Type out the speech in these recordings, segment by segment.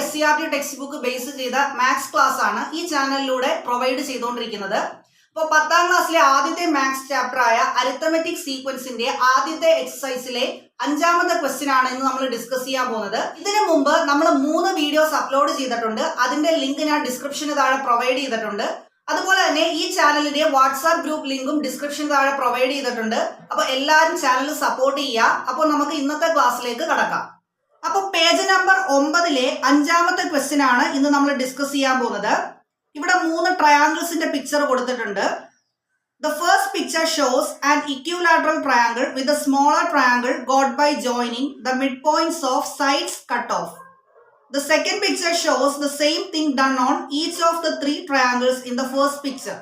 SCRT text book base ചെയ്ത maths class ആണ് ഈ ചാനലിലൂടെ പ്രൊവൈഡ് ചെയ്തുകൊണ്ടിരിക്കുന്നത്. അപ്പോൾ 10ാം ക്ലാസ്സിലെ ആദ്യത്തെ മാത്സ് ചാപ്റ്റർ ആയ അരിത്തമെറ്റിക് സീക്വൻസിന്റെ ആദ്യത്തെ എക്സസൈസിലെ 5ാമത്തെ ക്വസ്റ്റ്യൻ ആണ് ഇന്ന് നമ്മൾ ഡിസ്കസ് ചെയ്യാൻ പോകുന്നത്. ഇതിനു മുമ്പ് നമ്മൾ 3 വീഡിയോസ് അപ്ലോഡ് ചെയ്തിട്ടുണ്ട്. അതിന്റെ ലിങ്ക് ഞാൻ ഡിസ്ക്രിപ്ഷന് താഴെ പ്രൊവൈഡ് ചെയ്തിട്ടുണ്ട്. അതുപോലെ തന്നെ ഈ ചാനലിന്റെ വാട്സാപ്പ് ഗ്രൂപ്പ് ലിങ്കും ഡിസ്ക്രിപ്ഷന് താഴെ പ്രൊവൈഡ് ചെയ്തിട്ടുണ്ട്. അപ്പോൾ എല്ലാവരും ചാനൽ സപ്പോർട്ട് ചെയ്യുക. അപ്പോൾ നമുക്ക് ഇന്നത്തെ ക്ലാസ്സിലേക്ക് കടക്കാം. അപ്പോൾ പേജ് നമ്പർ 9ലെ 5ാമത്തെ ക്വസ്റ്റ്യൻ ആണ് ഇന്ന് നമ്മൾ ഡിസ്കസ് ചെയ്യാൻ പോകുന്നത്. ഇവിടെ 3 ട്രയാങ്കിൾസിന്റെ പിക്ചർ കൊടുത്തിട്ടുണ്ട്. The first picture shows an equilateral triangle with a smaller triangle got by joining the midpoints of sides cut off. The second picture shows the same thing done on each of the 3 triangles in the first picture.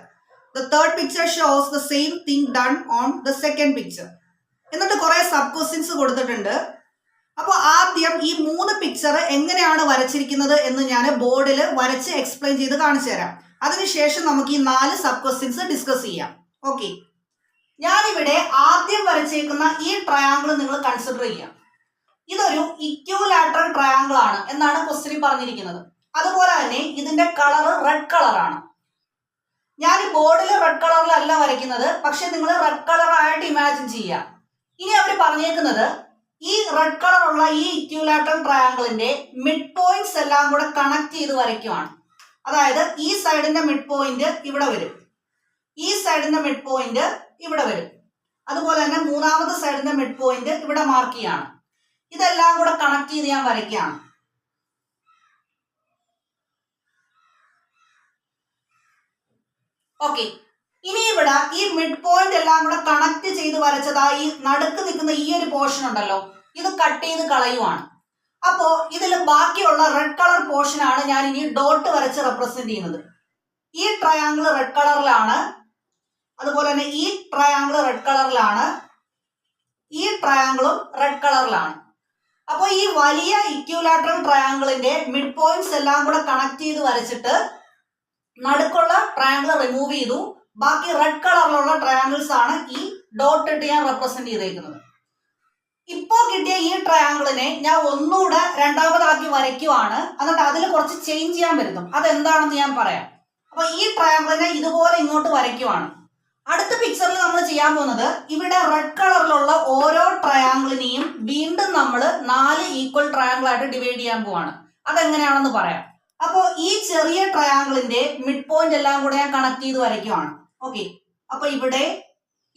The third picture shows the same thing done on the second picture. എന്നിട്ട് കുറെ sub questions കൊടുത്തിട്ടുണ്ട്. അപ്പോൾ ആദ്യം ഈ 3 picture എങ്ങനെയാണ് വരച്ചിരിക്കുന്നത് എന്ന് ഞാൻ ബോർഡിൽ വരച്ച് എക്സ്പ്ലെയിൻ ചെയ്ത് കാണിച്ചു തരാം. അതിനുശേഷം നമുക്ക് ഈ 4 സബ് ക്വസ്റ്റ്യൻസ് ഡിസ്കസ് ചെയ്യാം. ഓക്കെ, ഞാനിവിടെ ആദ്യം വരച്ചേക്കുന്ന ഈ ട്രയാങ്കിൾ നിങ്ങൾ കൺസിഡർ ചെയ്യാം. ഇതൊരു ഇക്വിലാറ്ററൽ ട്രയാങ്കിൾ ആണ് എന്നാണ് ക്വസ്റ്റ്യനിൽ പറഞ്ഞിരിക്കുന്നത്. അതുപോലെ തന്നെ ഇതിന്റെ കളർ റെഡ് കളറാണ്. ഞാൻ ഈ ബോർഡിൽ റെഡ് കളറിലല്ല വരയ്ക്കുന്നത്, പക്ഷെ നിങ്ങൾ റെഡ് കളർ ആയിട്ട് ഇമാജിൻ ചെയ്യാം. ഇനി അവർ പറഞ്ഞേക്കുന്നത് ഈ റെഡ് കളറുള്ള ഈ ഇക്വിലാറ്ററൽ ട്രയാങ്കിളിന്റെ മിഡ് പോയിന്റ്സ് എല്ലാം കൂടെ കണക്ട് ചെയ്ത് വരയ്ക്കുവാണ്. അതായത് ഈ സൈഡിന്റെ മിഡ് പോയിന്റ് ഇവിടെ വരും, ഈ സൈഡിന്റെ മിഡ് പോയിന്റ് ഇവിടെ വരും, അതുപോലെ തന്നെ മൂന്നാമത്തെ സൈഡിന്റെ മിഡ് പോയിന്റ് ഇവിടെ മാർക്ക് ചെയ്യാണ്. ഇതെല്ലാം കൂടെ കണക്ട് ചെയ്ത് ഞാൻ വരയ്ക്കുകയാണ്. ഓക്കെ, ഇനി ഇവിടെ ഈ മിഡ് പോയിന്റ് എല്ലാം കൂടെ കണക്ട് ചെയ്ത് വരച്ചതാ ഈ നടുക്ക് നിൽക്കുന്ന ഈ ഒരു പോർഷൻ ഉണ്ടല്ലോ, ഇത് കട്ട് ചെയ്ത് കളയുവാണ്. അപ്പോ ഇതിൽ ബാക്കിയുള്ള റെഡ് കളർ പോർഷൻ ആണ് ഞാൻ ഇനി ഡോട്ട് വരച്ച് റെപ്രസെന്റ് ചെയ്യുന്നത്. ഈ ട്രയാങ്കിൾ റെഡ് കളറിലാണ്, അതുപോലെ തന്നെ ഈ ട്രയാങ്കിൾ റെഡ് കളറിലാണ്, ഈ ട്രയാങ്കിളും റെഡ് കളറിലാണ്. അപ്പോൾ ഈ വലിയ ഇക്വിലാറ്ററൽ ട്രയാങ്കിളിന്റെ മിഡ് പോയിന്റ്സ് എല്ലാം കൂടെ കണക്ട് ചെയ്ത് വരച്ചിട്ട് നടുക്കുള്ള ട്രയാങ്കിൾ റിമൂവ് ചെയ്തു. ബാക്കി റെഡ് കളറിലുള്ള ട്രയാങ്കിൾസ് ആണ് ഈ ഡോട്ട് ഇട്ട് ഞാൻ റെപ്രസെന്റ് ചെയ്തേക്കുന്നത്. ഇപ്പോ കിട്ടിയ ഈ ട്രയാങ്കിളിനെ ഞാൻ ഒന്നുകൂടെ രണ്ടാമതാക്കി വരയ്ക്കുവാണ്. എന്നിട്ട് അതിൽ കുറച്ച് ചേഞ്ച് ചെയ്യാൻ വരുത്തും. അതെന്താണെന്ന് ഞാൻ പറയാം. അപ്പൊ ഈ ട്രയാങ്കിളിനെ ഇതുപോലെ ഇങ്ങോട്ട് വരയ്ക്കുവാണ്. അടുത്ത പിക്ചറിൽ നമ്മൾ ചെയ്യാൻ പോകുന്നത് ഇവിടെ റെഡ് കളറിലുള്ള ഓരോ ട്രയാങ്കിളിനെയും വീണ്ടും നമ്മൾ 4 ഈക്വൽ ട്രയാങ്കിൾ ആയിട്ട് ഡിവൈഡ് ചെയ്യാൻ പോവാണ്. അതെങ്ങനെയാണെന്ന് പറയാം. അപ്പോൾ ഈ ചെറിയ ട്രയാങ്കിളിന്റെ മിഡ് പോയിന്റ് എല്ലാം കൂടെ ഞാൻ കണക്ട് ചെയ്ത് വരയ്ക്കുവാണ്. ഓക്കെ, അപ്പൊ ഇവിടെ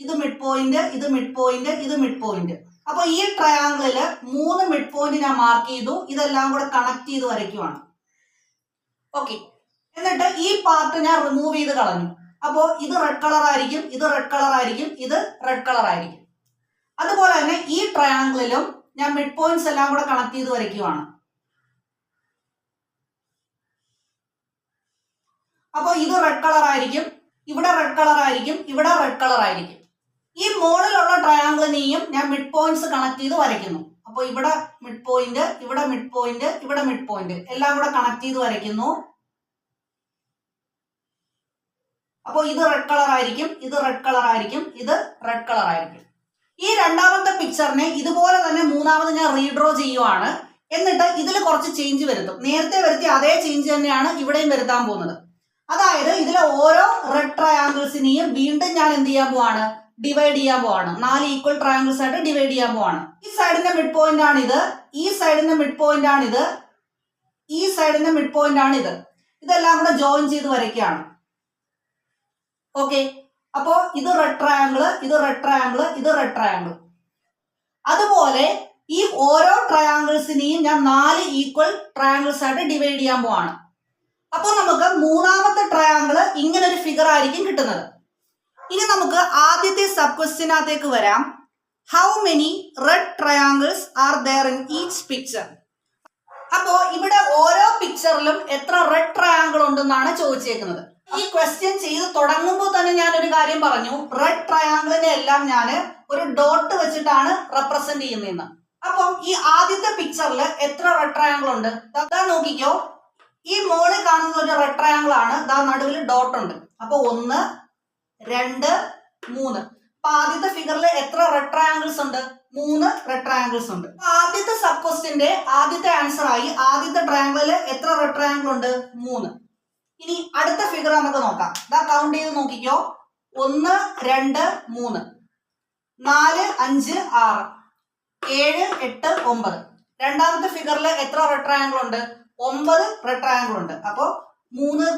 ഇത് മിഡ് പോയിന്റ്, ഇത് മിഡ് പോയിന്റ്, ഇത് മിഡ് പോയിന്റ്. അപ്പൊ ഈ ട്രയാങ്കിളില് 3 മിഡ് പോയിന്റ് ഞാൻ മാർക്ക് ചെയ്തു. ഇതെല്ലാം കൂടെ കണക്ട് ചെയ്ത് വരയ്ക്കുവാണ്. ഓക്കെ, എന്നിട്ട് ഈ പാർട്ട് ഞാൻ റിമൂവ് ചെയ്ത് കളഞ്ഞു. അപ്പോ ഇത് റെഡ് കളർ ആയിരിക്കും, ഇത് റെഡ് കളർ ആയിരിക്കും, ഇത് റെഡ് കളർ ആയിരിക്കും. അതുപോലെ തന്നെ ഈ ട്രയാങ്കിളിലും ഞാൻ മിഡ് പോയിന്റ്സ് എല്ലാം കൂടെ കണക്ട് ചെയ്ത് വരയ്ക്കുവാണ്. അപ്പൊ ഇത് റെഡ് കളർ ആയിരിക്കും, ഇവിടെ റെഡ് കളർ ആയിരിക്കും, ഇവിടെ റെഡ് കളർ ആയിരിക്കും. ഈ മുകളിലുള്ള ട്രയാങ്കിളിനെയും ഞാൻ മിഡ് പോയിന്റ്സ് കണക്ട് ചെയ്ത് വരയ്ക്കുന്നു. അപ്പൊ ഇവിടെ മിഡ് പോയിന്റ്, ഇവിടെ മിഡ് പോയിന്റ്, ഇവിടെ മിഡ് പോയിന്റ് എല്ലാം കൂടെ കണക്ട് ചെയ്ത് വരയ്ക്കുന്നു. അപ്പൊ ഇത് റെഡ് കളർ ആയിരിക്കും, ഇത് റെഡ് കളർ ആയിരിക്കും, ഇത് റെഡ് കളർ ആയിരിക്കും. ഈ രണ്ടാമത്തെ പിക്ചറിനെ ഇതുപോലെ തന്നെ മൂന്നാമത് ഞാൻ റീഡ്രോ ചെയ്യുവാണ്. എന്നിട്ട് ഇതിൽ കുറച്ച് ചേഞ്ച് വരുത്തും. നേരത്തെ വരുത്തിയ അതേ ചേഞ്ച് തന്നെയാണ് ഇവിടെയും വരുത്താൻ പോകുന്നത്. അതായത് ഇതിലെ ഓരോ റെഡ് ട്രയാങ്കിൾസിനെയും വീണ്ടും ഞാൻ എന്ത് ചെയ്യാൻ പോവാണ്, ഡിവൈഡ് ചെയ്യാൻ പോവാണ്. 4 ഈക്വൽ ട്രയാങ്കിൾസ് ആയിട്ട് ഡിവൈഡ് ചെയ്യാൻ പോവാണ്. ഈ സൈഡിന്റെ മിഡ് പോയിന്റ് ആണ് ഇത്, ഈ സൈഡിന്റെ മിഡ് പോയിന്റ് ആണ് ഇത്, ഈ സൈഡിന്റെ മിഡ് പോയിന്റ് ആണ് ഇത്. ഇതെല്ലാം കൂടെ ജോയിൻ ചെയ്ത് വരയ്ക്കുകയാണ്. ഓക്കെ, അപ്പോ ഇത് റെഡ് ട്രയാങ്കിള്, ഇത് റെഡ് ട്രയാങ്കിള്, ഇത് റെഡ് ട്രയാങ്കിൾ. അതുപോലെ ഈ ഓരോ ട്രയാങ്കിൾസിനെയും ഞാൻ 4 ഈക്വൽ ട്രയാങ്കിൾസ് ആയിട്ട് ഡിവൈഡ് ചെയ്യാൻ പോവാണ്. അപ്പോൾ നമുക്ക് മൂന്നാമത്തെ ട്രയാങ്കിൾ ഇങ്ങനെ ഒരു ഫിഗർ ആയിരിക്കും കിട്ടുന്നത്. ഇനി നമുക്ക് ആദ്യത്തെ സബ് ക്വസ്റ്റ്യനകത്തേക്ക് വരാം. How many red triangles are there in each picture? അപ്പോ ഇവിടെ ഓരോ പിക്ചറിലും എത്ര റെഡ് ട്രയാങ്കിൾ ഉണ്ടെന്നാണ് ചോദിച്ചേക്കുന്നത്. ഈ ക്വസ്റ്റ്യൻ ചെയ്ത് തുടങ്ങുമ്പോൾ തന്നെ ഞാൻ ഒരു കാര്യം പറഞ്ഞു, റെഡ് ട്രയാങ്കിളിനെ എല്ലാം ഞാൻ ഒരു ഡോട്ട് വെച്ചിട്ടാണ് റെപ്രസെന്റ് ചെയ്യുന്നതെന്ന്. അപ്പം ഈ ആദ്യത്തെ പിക്ചറിൽ എത്ര റെഡ് ട്രയാങ്കിൾ ഉണ്ട്? അതാ നോക്കിക്കോ, ഈ മോളിൽ കാണുന്ന ഒരു റെഡ് ട്രയാങ്കിൾ ആണ്. ദാ നടുവിൽ ഡോട്ട് ഉണ്ട്. അപ്പൊ 1, 2, 3. അപ്പൊ ആദ്യത്തെ ഫിഗറിൽ എത്ര റെഡ് ട്രയാങ്കിൾസ് ഉണ്ട്? 3 റെഡ് ട്രയാങ്കിൾസ് ഉണ്ട്. ആദ്യത്തെ സബ് ക്വസ്റ്റ്യന്റെ ആദ്യത്തെ ആൻസർ ആയി. ആദ്യത്തെ ട്രയാങ്കിളിൽ എത്ര റെഡ് ട്രയാങ്കിൾ ഉണ്ട്? 3. ഇനി അടുത്ത ഫിഗർ നമുക്ക് നോക്കാം. ഇതാ കൗണ്ട് ചെയ്ത് നോക്കിക്കോ. 1 2 3 4 5 6 7 8 9. രണ്ടാമത്തെ ഫിഗറിൽ എത്ര റെഡ് ട്രയാങ്കിൾ ഉണ്ട്? 9 റെഡ് ട്രയാങ്കിൾ ഉണ്ട്. അപ്പോ 3,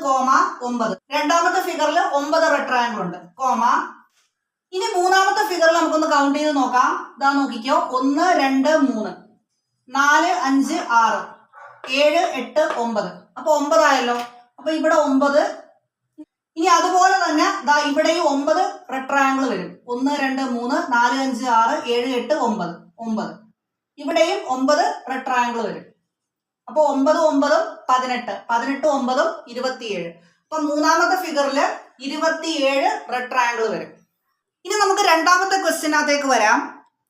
9. രണ്ടാമത്തെ ഫിഗറിൽ 9 റെഡ് ട്രയാങ്കിൾ ഉണ്ട്, കോമ. ഇനി മൂന്നാമത്തെ ഫിഗറിൽ നമുക്കൊന്ന് കൗണ്ട് ചെയ്ത് നോക്കാം. ഇതാ നോക്കിക്കോ. 1 2 3 4 5 6 7 8 9. അപ്പൊ 9 ആയല്ലോ. അപ്പൊ ഇവിടെ 9. ഇനി അതുപോലെ തന്നെ ദാ ഇവിടെയും 9 റെഡ് ട്രയാങ്കിൾ വരും. 1 2 3 4 5 6 7 8 9 9. ഇവിടെയും 9 റെഡ് ട്രയാങ്കിൾ വരും. അപ്പൊ 9 9 18 18 9 27. അപ്പൊ മൂന്നാമത്തെ ഫിഗറിൽ 27 റെഡ് ട്രയാങ്കിൾ വരും. ഇനി നമുക്ക് രണ്ടാമത്തെ ക്വസ്റ്റ്യനകത്തേക്ക് വരാം.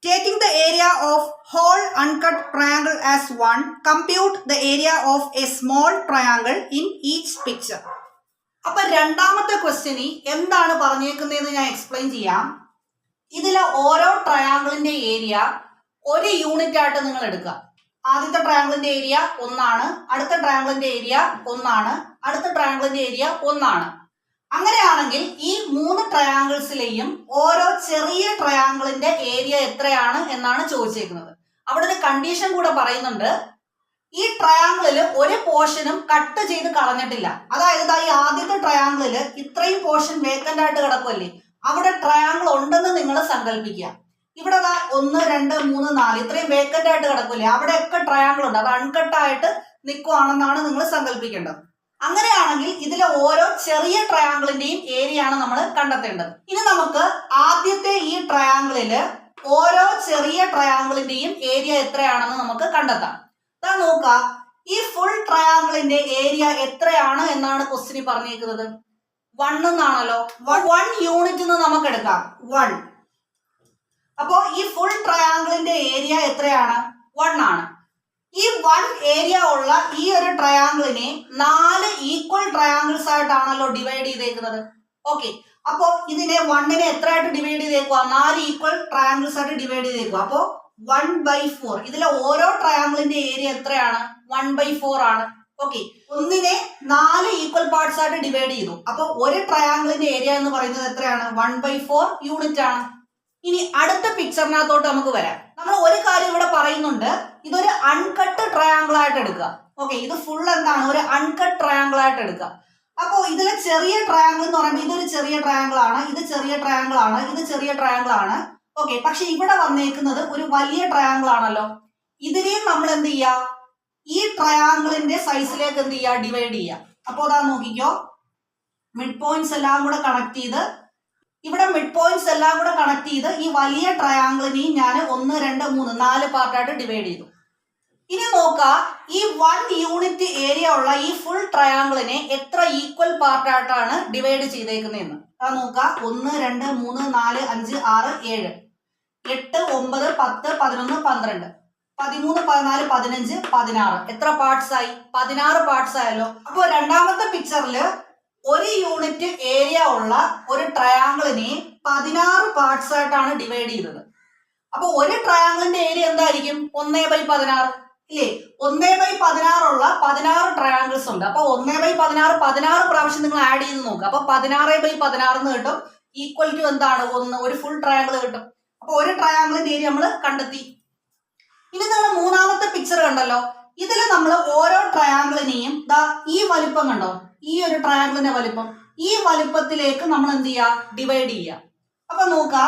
Taking the area of whole uncut triangle as 1, compute the area of a small triangle in each picture. അപ്പൊ രണ്ടാമത്തെ ക്വസ്റ്റ്യന് എന്താണ് പറഞ്ഞേക്കുന്നതെന്ന് ഞാൻ എക്സ്പ്ലെയിൻ ചെയ്യാം. ഇതിലെ ഓരോ ട്രയാങ്കിളിന്റെ ഏരിയ ഒരു യൂണിറ്റ് ആയിട്ട് നിങ്ങൾ എടുക്കുക. ആദ്യത്തെ ട്രയാങ്കിളിന്റെ ഏരിയ 1 ആണ്, അടുത്ത ട്രയാങ്കിളിന്റെ ഏരിയ 1 ആണ്, അടുത്ത ട്രയാങ്കിളിന്റെ ഏരിയ 1 ആണ്. അങ്ങനെയാണെങ്കിൽ ഈ 3 ട്രയാങ്കിൾസിലെയും ഓരോ ചെറിയ ട്രയാങ്കിളിന്റെ ഏരിയ എത്രയാണ് എന്നാണ് ചോദിച്ചേക്കുന്നത്. അവിടെ ഒരു കണ്ടീഷൻ കൂടെ പറയുന്നുണ്ട്. ഈ ട്രയാങ്കിളിൽ ഒരു പോർഷനും കട്ട് ചെയ്ത് കളഞ്ഞിട്ടില്ല. അതായത് ഈ ആദ്യത്തെ ട്രയാങ്കിളിൽ ഇത്രയും പോർഷൻ വേക്കന്റ് ആയിട്ട് കിടക്കുമല്ലേ, അവിടെ ട്രയാങ്കിൾ ഉണ്ടെന്ന് നിങ്ങൾ സങ്കല്പിക്കുക. ഇവിടെ 1 2 3 4 ഇത്രയും വേക്കന്റ് ആയിട്ട് കിടക്കുമല്ലേ, അവിടെയൊക്കെ ട്രയാങ്കിൾ ഉണ്ട്. അത് അൺകട്ടായിട്ട് നിൽക്കുവാണെന്നാണ് നിങ്ങൾ സങ്കല്പിക്കേണ്ടത്. അങ്ങനെയാണെങ്കിൽ ഇതിലെ ഓരോ ചെറിയ ട്രയാങ്കിളിന്റെയും ഏരിയ ആണ് നമ്മൾ കണ്ടെത്തേണ്ടത്. ഇനി നമുക്ക് ആദ്യത്തെ ഈ ട്രയാങ്കിളില് ഓരോ ചെറിയ ട്രയാങ്കിളിന്റെയും ഏരിയ എത്രയാണെന്ന് നമുക്ക് കണ്ടെത്താം. ഇതാ നോക്ക, ഈ ഫുൾ ട്രയാങ്കിളിന്റെ ഏരിയ എത്രയാണ് എന്നാണ് ക്വസ്റ്റ്യൻ പറഞ്ഞേക്കുന്നത്. 1 എന്നാണല്ലോ. 1 യൂണിറ്റ് എന്ന് നമുക്ക് എടുക്കാം. 1. അപ്പോ ഈ ഫുൾ ട്രയാങ്കിളിന്റെ ഏരിയ എത്രയാണ്? 1 ആണ്. ഈ 1 ഏരിയ ഉള്ള ഈ ഒരു ട്രയാങ്കിളിനെ 4 ഈക്വൽ ട്രയാങ്കിൾസ് ആയിട്ടാണല്ലോ ഡിവൈഡ് ചെയ്തേക്കുന്നത്. ഓക്കെ, അപ്പോ ഇതിനെ 1നെ എത്ര ആയിട്ട് ഡിവൈഡ് ചെയ്തേക്കുക? 4 ഈക്വൽ ട്രയാങ്കിൾസ് ആയിട്ട് ഡിവൈഡ് ചെയ്തേക്കുക. അപ്പോ 1/4. ഇതിലെ ഓരോ ട്രയാങ്കിളിന്റെ ഏരിയ എത്രയാണ്? 1/4 ആണ്. ഓക്കെ, ഒന്നിനെ 4 ഈക്വൽ പാർട്സ് ആയിട്ട് ഡിവൈഡ് ചെയ്തു. അപ്പൊ ഒരു ട്രയാങ്കിളിന്റെ ഏരിയ എന്ന് പറയുന്നത് എത്രയാണ്? 1/4 യൂണിറ്റ് ആണ്. ഇനി അടുത്ത പിക്ചറിനകത്തോട്ട് നമുക്ക് വരാം. നമ്മൾ ഒരു കാര്യം ഇവിടെ പറയുന്നുണ്ട്, ഇതൊരു അൺകട്ട് ട്രയാങ്കിൾ ആയിട്ട് എടുക്കുക. ഓക്കെ, ഇത് ഫുൾ എന്താണ്? ഒരു അൺകട്ട് ട്രയാങ്കിൾ ആയിട്ട് എടുക്കുക. അപ്പോൾ ഇതിലെ ചെറിയ ട്രയാങ്കിൾ എന്ന് പറയുമ്പോൾ ഇതൊരു ചെറിയ ട്രയാങ്കിൾ ആണ്, ഇത് ചെറിയ ട്രയാങ്കിൾ ആണ്, ഇത് ചെറിയ ട്രയാങ്കിൾ ആണ്. ഓക്കെ, പക്ഷെ ഇവിടെ വന്നേക്കുന്നത് ഒരു വലിയ ട്രയാങ്കിൾ ആണല്ലോ. ഇതിനെയും നമ്മൾ എന്ത് ചെയ്യുക? ഈ ട്രയാങ്കിളിന്റെ സൈസിലേക്ക് എന്ത് ചെയ്യുക? ഡിവൈഡ് ചെയ്യുക. അപ്പോൾ അതാ നോക്കിക്കോ, മിഡ് പോയിന്റ്സ് എല്ലാം കൂടെ കണക്ട് ചെയ്ത്, ഇവിടെ മിഡ് പോയിന്റ്സ് എല്ലാം കൂടെ കണക്ട് ചെയ്ത് ഈ വലിയ ട്രയാങ്കിളിനെയും ഞാൻ 1 2 3 4 പാർട്ടായിട്ട് ഡിവൈഡ് ചെയ്തു. ഇനി നോക്കുക, ഈ 1 യൂണിറ്റ് ഏരിയ ഉള്ള ഈ ഫുൾ ട്രയാങ്കിളിനെ എത്ര ഈക്വൽ പാർട്ടായിട്ടാണ് ഡിവൈഡ് ചെയ്തേക്കുന്നതെന്ന്. അതാ നോക്കുക, 1 2 3 4 5 6 7 8 9 10 11 12 13 14 15 16. എത്ര പാർട്സ് ആയി? 16 പാർട്സ് ആയല്ലോ. അപ്പോൾ രണ്ടാമത്തെ പിക്ചറിൽ ഒരു യൂണിറ്റ് ഏരിയ ഉള്ള ഒരു ട്രയാങ്കിളിനെ 16 പാർട്സ് ആയിട്ടാണ് ഡിവൈഡ് ചെയ്തത്. അപ്പൊ ഒരു ട്രയാങ്കിളിന്റെ ഏരിയ എന്തായിരിക്കും? 1/16 ഇല്ലേ? 1/16 ഉള്ള 16 ട്രയാങ്കിൾസ് ഉണ്ട്. അപ്പൊ 1/16 16 പ്രാവശ്യം നിങ്ങൾ ആഡ് ചെയ്ത് നോക്കുക. അപ്പൊ 16/16 എന്ന് കിട്ടും. ഈക്വൽ ടു എന്താണ്? 1. ഒരു ഫുൾ ട്രയാങ്കിൾ കിട്ടും. അപ്പൊ ഒരു ട്രയാങ്കിളിന്റെ ഏരിയ നമ്മൾ കണ്ടെത്തി. ഇനി നിങ്ങൾ മൂന്നാമത്തെ പിക്ചർ കണ്ടല്ലോ. ഇതിൽ നമ്മൾ ഓരോ ട്രയാങ്കിളിനെയും ഈ വലിപ്പം കണ്ടോ, ഈ ഒരു ട്രയാങ്കിളിന്റെ വലിപ്പം, ഈ വലിപ്പത്തിലേക്ക് നമ്മൾ എന്ത് ചെയ്യുക? ഡിവൈഡ് ചെയ്യുക. അപ്പൊ നോക്കുക,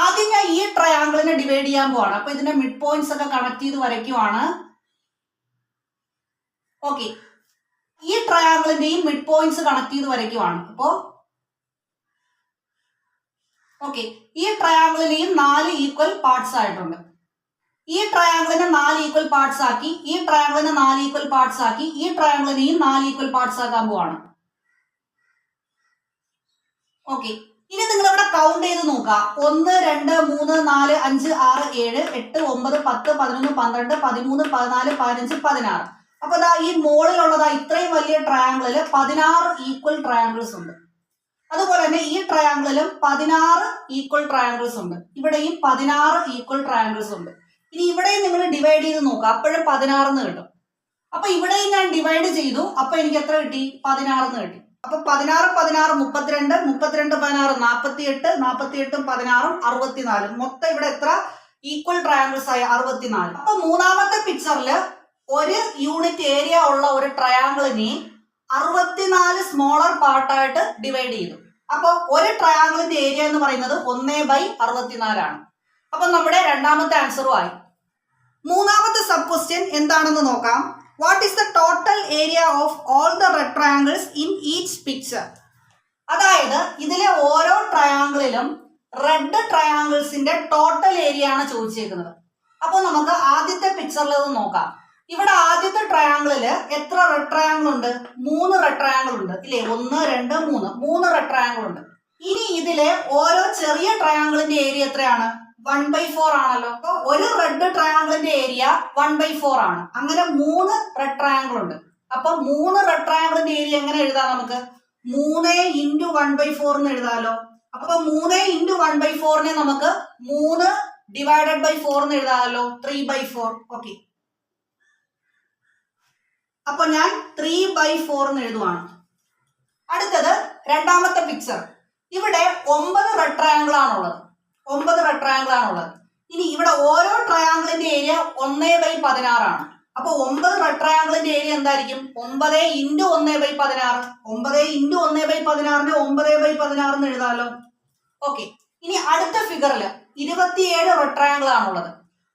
ആദ്യം ഞാൻ ഈ ട്രയാങ്കിളിനെ ഡിവൈഡ് ചെയ്യാൻ പോവാണ്. അപ്പൊ ഇതിന്റെ മിഡ് പോയിന്റ്സ് ഒക്കെ കണക്ട് ചെയ്ത് വരയ്ക്കുവാണ്. ഓക്കെ, ഈ ട്രയാങ്കിളിന്റെയും മിഡ് പോയിന്റ്സ് കണക്ട് ചെയ്ത് വരയ്ക്കുവാണ്. അപ്പോ ഓക്കെ, ഈ ട്രയാങ്കിളിനെയും 4 ഈക്വൽ പാർട്സ് ആയിട്ടുണ്ട്. ഈ ട്രയാങ്കിളിനെ 4 ഈക്വൽ പാർട്സ് ആക്കി, ഈ ട്രയാങ്കിളിനെ 4 ഈക്വൽ പാർട്സ് ആക്കി, ഈ ട്രയാങ്കിളിനെയും 4 ഈക്വൽ പാർട്സ് ആക്കാൻ പോവാണ്. ഓക്കെ, ഇനി നിങ്ങൾ ഇവിടെ കൗണ്ട് ചെയ്ത് നോക്കുക. 1 2 3 4 5 6 7 8 9 10 11 12 13 14 15 16. അപ്പൊ ഈ മോളിലുള്ളതാ ഇത്രയും വലിയ ട്രയാങ്കിളില് 16 ഈക്വൽ ട്രയാങ്കിൾസ് ഉണ്ട്. അതുപോലെ തന്നെ ഈ ട്രയാങ്കിളിലും 16 ഈക്വൽ ട്രയാങ്കിൾസ് ഉണ്ട്. ഇവിടെയും 16 ഈക്വൽ ട്രയാങ്കിൾസ് ഉണ്ട്. ഇനി ഇവിടെയും നിങ്ങൾ ഡിവൈഡ് ചെയ്ത് നോക്കുക, അപ്പോഴും 16 എന്ന് കിട്ടും. അപ്പൊ ഇവിടെയും ഞാൻ ഡിവൈഡ് ചെയ്തു, അപ്പൊ എനിക്ക് എത്ര കിട്ടി? 16 എന്ന് കിട്ടി. അപ്പൊ 16 16 32, 32 16 48, 48 16 64. മൊത്തം ഇവിടെ എത്ര ഈക്വൽ ട്രയാങ്കിൾസ് ആയി? 64. അപ്പൊ മൂന്നാമത്തെ പിക്ചറിൽ ഒരു യൂണിറ്റ് ഏരിയ ഉള്ള ഒരു ട്രയാങ്കിളിനെ 64 സ്മോളർ പാർട്ടായിട്ട് ഡിവൈഡ് ചെയ്തു. അപ്പൊ ഒരു ട്രയാങ്കിളിന്റെ ഏരിയ എന്ന് പറയുന്നത് 1/64 ആണ്. അപ്പൊ നമ്മുടെ രണ്ടാമത്തെ ആൻസറും ആയി. മൂന്നാമത്തെ സബ് ക്വസ്റ്റ്യൻ എന്താണെന്ന് നോക്കാം. What is the total area of all the red triangles in each picture? അതായത് ഇതിലെ ഓരോ ട്രയാങ്കിളിലും റെഡ് ട്രയാങ്കിൾസിന്റെ ടോട്ടൽ ഏരിയ ആണ് ചോദിച്ചേക്കുന്നത്. അപ്പൊ നമുക്ക് ആദ്യത്തെ പിക്ചറിൽ അത് നോക്കാം. ഇവിടെ ആദ്യത്തെ ട്രയാങ്കിളില് എത്ര റെഡ് ട്രയാങ്കിൾ ഉണ്ട്? 3 റെഡ് ട്രയാങ്കിൾ ഉണ്ട് ഇല്ലേ? 1 2 3 3 റെഡ് ട്രയാങ്കിൾ ഉണ്ട്. ഇനി ഇതിലെ ഓരോ ചെറിയ ട്രയാങ്കിളിന്റെ ഏരിയ എത്രയാണ്? 1/4 ആണല്ലോ. അപ്പൊ ഒരു റെഡ് ട്രയാങ്കിളിന്റെ ഏരിയ 1/4 ആണ്. അങ്ങനെ 3 റെഡ് ട്രയാങ്കിൾ ഉണ്ട്. അപ്പൊ 3 റെഡ് ട്രയാങ്കിളിന്റെ ഏരിയ എങ്ങനെ എഴുതാം? നമുക്ക് 3 × 1/4 എന്ന് എഴുതാമല്ലോ. അപ്പൊ 3 × 1/4 നമുക്ക് 3 / 4 എന്ന് എഴുതാമല്ലോ. 3/4. ഓക്കെ, അപ്പൊ ഞാൻ 3/4 എന്ന് എഴുതുവാണ്. അടുത്തത് രണ്ടാമത്തെ പിക്ചർ. ഇവിടെ 9 റെഡ് ട്രയാങ്കിൾ ആണുള്ളത്. 9 റെഡ് ട്രയാങ്കിൾ ആണുള്ളത്. ഇനി ഇവിടെ ഓരോ ട്രയാങ്കിളിന്റെ ഏരിയ 1/16 ആണ്. അപ്പൊ 9 റെഡ് ട്രയാങ്കിളിന്റെ ഏരിയ എന്തായിരിക്കും? 9 × 1/16. 9 × 1/16 9/16 എന്ന് എഴുതാമല്ലോ. ഓക്കെ, ഇനി അടുത്ത ഫിഗറിൽ 27 റെഡ് ട്രയാങ്കിൾ ആണുള്ളത്.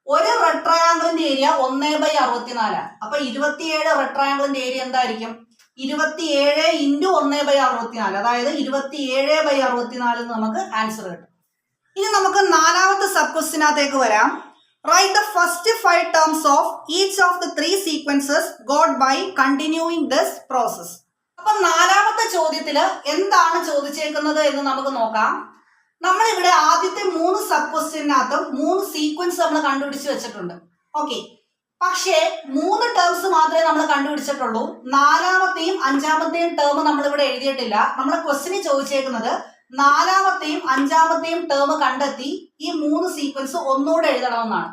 ഒരു റെഡ് ട്രയാങ്കിളിന്റെ ഏരിയ 1/64 ആണ്. അപ്പൊ 27 റെഡ് ട്രയാങ്കിളിന്റെ ഏരിയ എന്തായിരിക്കും? 27 × 1/64, അതായത് 27/64 എന്ന് നമുക്ക് ആൻസർ കിട്ടും. ഇനി നമുക്ക് നാലാമത്തെ സബ് ക്വസ്റ്റിനകത്തേക്ക് വരാം. Write the first 5 terms of each of the 3 sequences got by continuing this process. അപ്പൊ നാലാമത്തെ ചോദ്യത്തില് എന്താണ് ചോദിച്ചേക്കുന്നത് എന്ന് നമുക്ക് നോക്കാം. നമ്മളിവിടെ ആദ്യത്തെ 3 സബ് ക്വസ്റ്റ്യനകത്തും 3 സീക്വൻസ് നമ്മൾ കണ്ടുപിടിച്ച് വെച്ചിട്ടുണ്ട്. ഓക്കെ, പക്ഷേ 3 ടേംസ് മാത്രമേ നമ്മൾ കണ്ടുപിടിച്ചിട്ടുള്ളൂ. നാലാമത്തെയും അഞ്ചാമത്തെയും ടേം നമ്മൾ ഇവിടെ എഴുതിയിട്ടില്ല. നമ്മളെ ക്വസ്റ്റിന് ചോദിച്ചേക്കുന്നത് നാലാമത്തെയും അഞ്ചാമത്തെയും ടേം കണ്ടെത്തി ഈ 3 സീക്വൻസ് ഒന്നുകൂടെ എഴുതണമെന്നാണ്.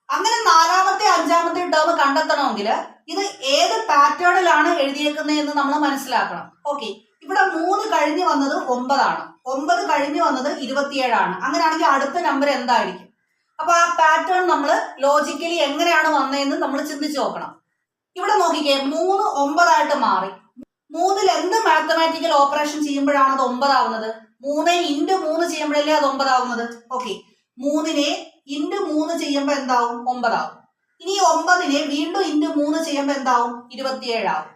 അങ്ങനെ നാലാമത്തെ അഞ്ചാമത്തെ ടേം കണ്ടെത്തണമെങ്കിൽ ഇത് ഏത് പാറ്റേണിലാണ് എഴുതിയേക്കുന്നത് എന്ന് നമ്മൾ മനസ്സിലാക്കണം. ഓക്കെ, ഇവിടെ 3 കഴിഞ്ഞ് വന്നത് 9 ആണ്, 9 കഴിഞ്ഞ് വന്നത് 27 ആണ്. അങ്ങനെയാണെങ്കിൽ അടുത്ത നമ്പർ എന്തായിരിക്കും? അപ്പൊ ആ പാറ്റേൺ നമ്മൾ ലോജിക്കലി എങ്ങനെയാണ് വന്നതെന്ന് നമ്മൾ ചിന്തിച്ചു നോക്കണം. ഇവിടെ നോക്കിക്കേ, 3 9 ആയിട്ട് മാറി. 3ൽ എന്ത് മാത്തമാറ്റിക്കൽ ഓപ്പറേഷൻ ചെയ്യുമ്പോഴാണ് അത് 9 ആവുന്നത്? 3 × 3 ചെയ്യുമ്പോഴല്ലേ അത് 9 ആവുന്നത്. ഓക്കെ, 3നെ × 3 ചെയ്യുമ്പോൾ എന്താവും? 9 ആവും. ഇനി 9നെ വീണ്ടും × 3 ചെയ്യുമ്പോൾ എന്താവും? 27 ആവും.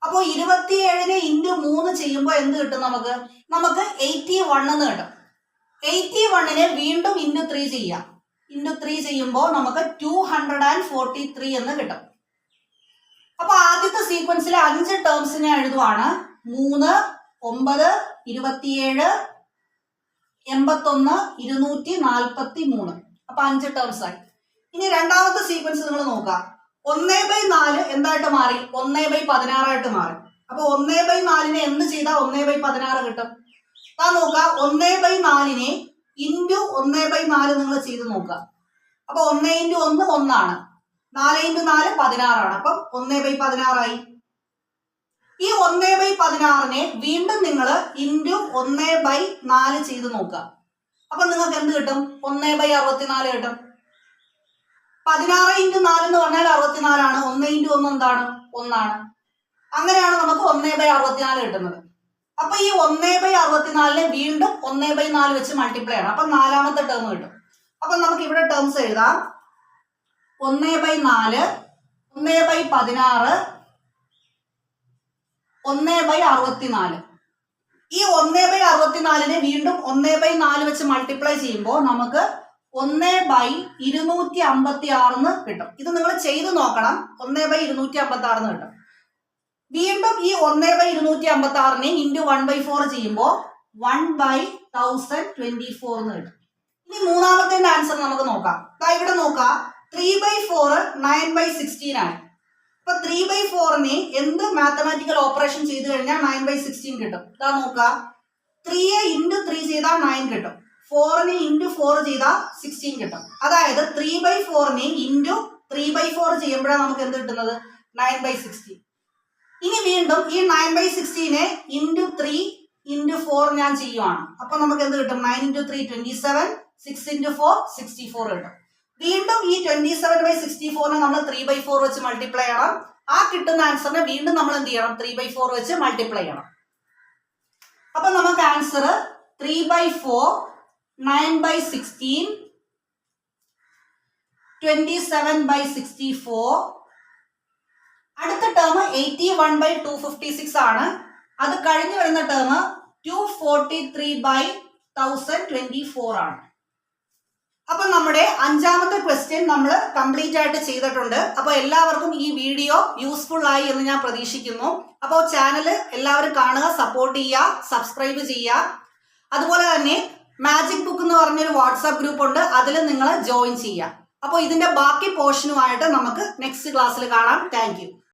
അപ്പോൾ 27നെ × 3 ചെയ്യുമ്പോൾ എന്ത് കിട്ടും? നമുക്ക് 81 എന്ന് കിട്ടും. 81നെ വീണ്ടും × 3 ചെയ്യാം. × 3 ചെയ്യുമ്പോൾ നമുക്ക് 243 എന്ന് കിട്ടും. അപ്പൊ ആദ്യത്തെ സീക്വൻസിലെ 5 ടേംസിനെ എഴുതുവാണ്. 3 9 27 81 243. അപ്പൊ 5 ടേംസ് ആയി. ഇനി രണ്ടാമത്തെ സീക്വൻസ് നിങ്ങൾ നോക്കുക. 1/4 എന്തായിട്ട് മാറി? 1/16 ആയിട്ട് മാറി. അപ്പൊ 1/4നെ എന്ത് ചെയ്താൽ 1/16 കിട്ടും? നോക്കുക, 1/4നെ × 1/4 നിങ്ങൾ ചെയ്ത് നോക്കുക. അപ്പൊ 1 × 1 1 ആണ്, 4 × 4 16 ആണ്. അപ്പം 1/16 ആയി. ഈ 1/16നെ വീണ്ടും നിങ്ങൾ × 1/4 ചെയ്ത് നോക്കുക. അപ്പൊ നിങ്ങൾക്ക് എന്ത് കിട്ടും? 1/64 കിട്ടും. 16 × 4 എന്ന് പറഞ്ഞാൽ 64 ആണ്. 1 × 1 എന്താണ്? 1 ആണ്. അങ്ങനെയാണ് നമുക്ക് 1/64 കിട്ടുന്നത്. അപ്പൊ ഈ 1/64നെ വീണ്ടും 1/4 വെച്ച് മൾട്ടിപ്ലൈ ആണ്. അപ്പൊ നാലാമത്തെ ടേം കിട്ടും. അപ്പൊ നമുക്ക് ഇവിടെ ടേംസ് എഴുതാം. 1/4 1/16 1/64. ഈ 1/64നെ വീണ്ടും 1/4 വെച്ച് മൾട്ടിപ്ലൈ ചെയ്യുമ്പോൾ നമുക്ക് 1/256 എന്ന് കിട്ടും. ഇത് നിങ്ങൾ ചെയ്ത് നോക്കണം. 1/256 എന്ന് കിട്ടും. വീണ്ടും ഈ 1/256നെ × 1/4 ചെയ്യുമ്പോൾ 1/1024 എന്ന് കിട്ടും. ഇനി മൂന്നാമത്തെ ആൻസർ നമുക്ക് നോക്കാം. ഇവിടെ നോക്കാം, 3/4 9/16 ആണ്. അപ്പൊ 3/4നെ എന്ത് മാത്തമാറ്റിക്കൽ ഓപ്പറേഷൻ ചെയ്ത് കഴിഞ്ഞാൽ 9/16 കിട്ടും? നോക്കാം, 3യെ ഇൻറ്റു 3 ചെയ്താൽ 9 കിട്ടും. 4നെ ഇൻറ്റു 4 ചെയ്താൽ 16 കിട്ടും. അതായത് 3/4നെ ഇൻറ്റു 3/4 ചെയ്യുമ്പോഴാണ് നമുക്ക് എന്ത് കിട്ടുന്നത്? 9/16. ഇനി വീണ്ടും ഈ 9/16നെ ഇൻറ്റു 3 ഇൻറ്റു 4 ഞാൻ ചെയ്യുവാണ്. അപ്പൊ നമുക്ക് എന്ത് കിട്ടും? 9 × 3 27, 6 × 4 64 കിട്ടും. വീണ്ടും ഈ 27/64നെ നമ്മൾ 3/4 വെച്ച് മൾട്ടിപ്ലൈ ചെയ്യണം. ആ കിട്ടുന്ന ആൻസറിനെ വീണ്ടും നമ്മൾ എന്ത് ചെയ്യണം? 3/4 വെച്ച് മൾട്ടിപ്ലൈ ചെയ്യണം. അപ്പൊ നമുക്ക് ആൻസർ 3/4, 9/16, 27/64. അടുത്ത ടേം 81/256 ആണ്. അത് കഴിഞ്ഞു വരുന്ന ടേം 243/1024 ആണ്. അപ്പൊ നമ്മുടെ അഞ്ചാമത്തെ ക്വസ്റ്റ്യൻ നമ്മൾ കംപ്ലീറ്റ് ആയിട്ട് ചെയ്തിട്ടുണ്ട്. അപ്പൊ എല്ലാവർക്കും ഈ വീഡിയോ യൂസ്ഫുൾ ആയി എന്ന് ഞാൻ പ്രതീക്ഷിക്കുന്നു. അപ്പോൾ ചാനൽ എല്ലാവരും കാണുക, സപ്പോർട്ട് ചെയ്യുക, സബ്സ്ക്രൈബ് ചെയ്യുക. അതുപോലെ തന്നെ മാജിക് ബുക്ക് എന്ന് പറഞ്ഞൊരു വാട്സാപ്പ് ഗ്രൂപ്പ് ഉണ്ട്, അതിൽ നിങ്ങൾ ജോയിൻ ചെയ്യുക. അപ്പോൾ ഇതിന്റെ ബാക്കി പോർഷനുമായിട്ട് നമുക്ക് നെക്സ്റ്റ് ക്ലാസ്സിൽ കാണാം. Thank you.